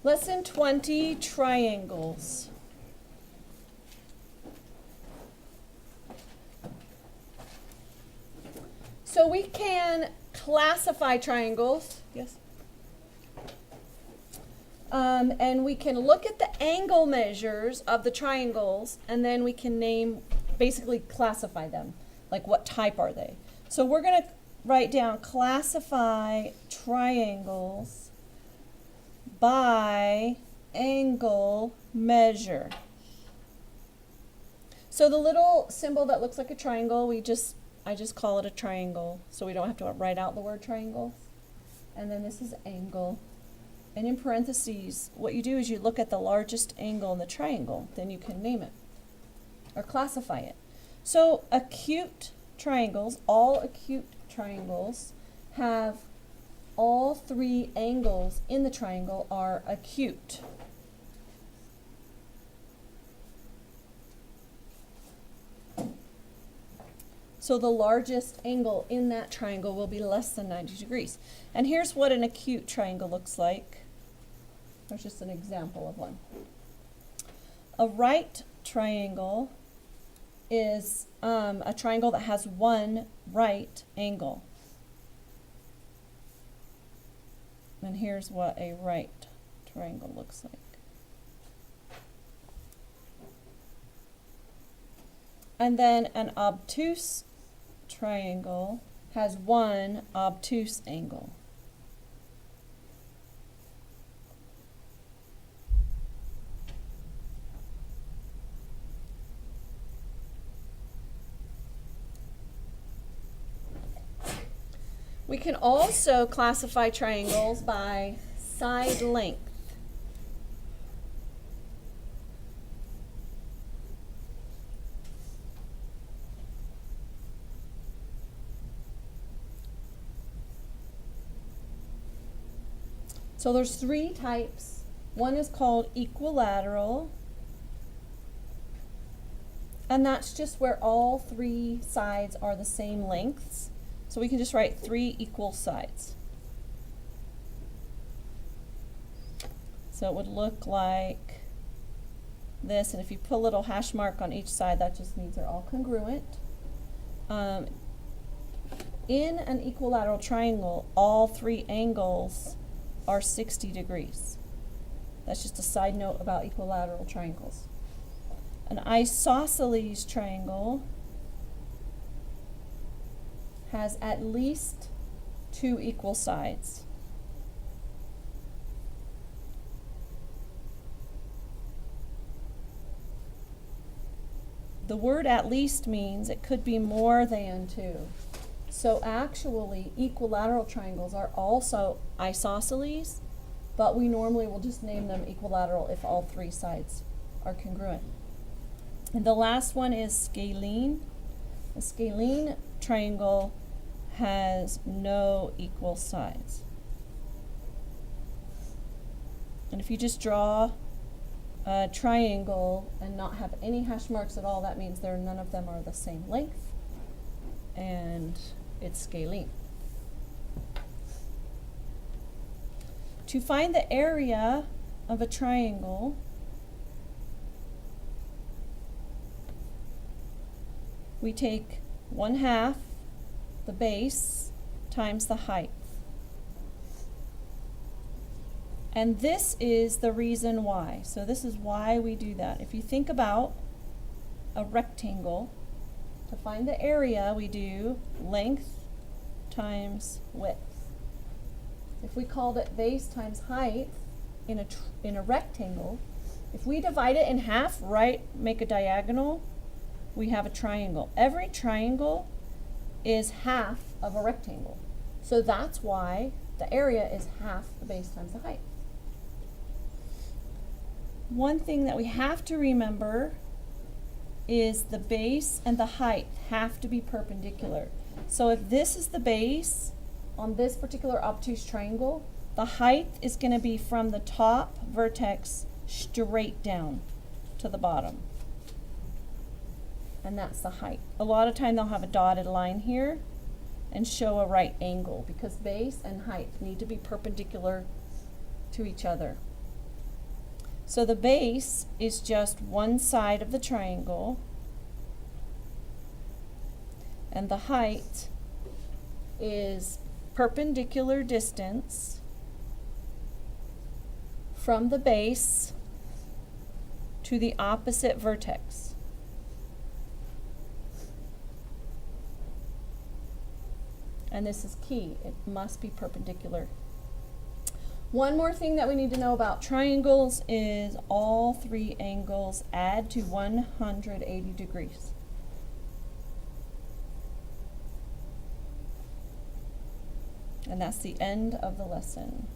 Lesson 20, triangles. So we can classify triangles. Yes. And we can look at the angle measures of the triangles, and then we can basically classify them. Like, what type are they? So we're going to write down classify triangles by angle measure. So the little symbol that looks like a triangle, I just call it a triangle, so we don't have to write out the word triangle. And then this is angle. And in parentheses, what you do is you look at the largest angle in the triangle, then you can name it or classify it. So acute triangles, all acute triangles have all three angles in the triangle are acute. So the largest angle in that triangle will be less than 90 degrees. And here's what an acute triangle looks like. There's just an example of one. A right triangle is a triangle that has one right angle. And here's what a right triangle looks like. And then an obtuse triangle has one obtuse angle. We can also classify triangles by side length. So there's three types. One is called equilateral, and that's just where all three sides are the same lengths. So we can just write three equal sides. So it would look like this, and if you put a little hash mark on each side, that just means they're all congruent. In an equilateral triangle, all three angles are 60 degrees. That's just a side note about equilateral triangles. An isosceles triangle has at least two equal sides. The word at least means it could be more than two. So actually, equilateral triangles are also isosceles, but we normally will just name them equilateral if all three sides are congruent. And the last one is scalene. A scalene triangle has no equal sides. And if you just draw a triangle and not have any hash marks at all, that means none of them are the same length, and it's scalene. To find the area of a triangle, we take 1/2 the base times the height. And this is the reason why. So this is why we do that. If you think about a rectangle, to find the area, we do length times width. If we called it base times height in a rectangle, if we divide it in half, make a diagonal, we have a triangle. Every triangle is half of a rectangle. So that's why the area is half the base times the height. One thing that we have to remember is the base and the height have to be perpendicular. So if this is the base on this particular obtuse triangle, the height is going to be from the top vertex straight down to the bottom. And that's the height. A lot of time they'll have a dotted line here and show a right angle because base and height need to be perpendicular to each other. So the base is just one side of the triangle, and the height is perpendicular distance from the base to the opposite vertex. And this is key. It must be perpendicular. One more thing that we need to know about triangles is all three angles add to 180 degrees. And that's the end of the lesson.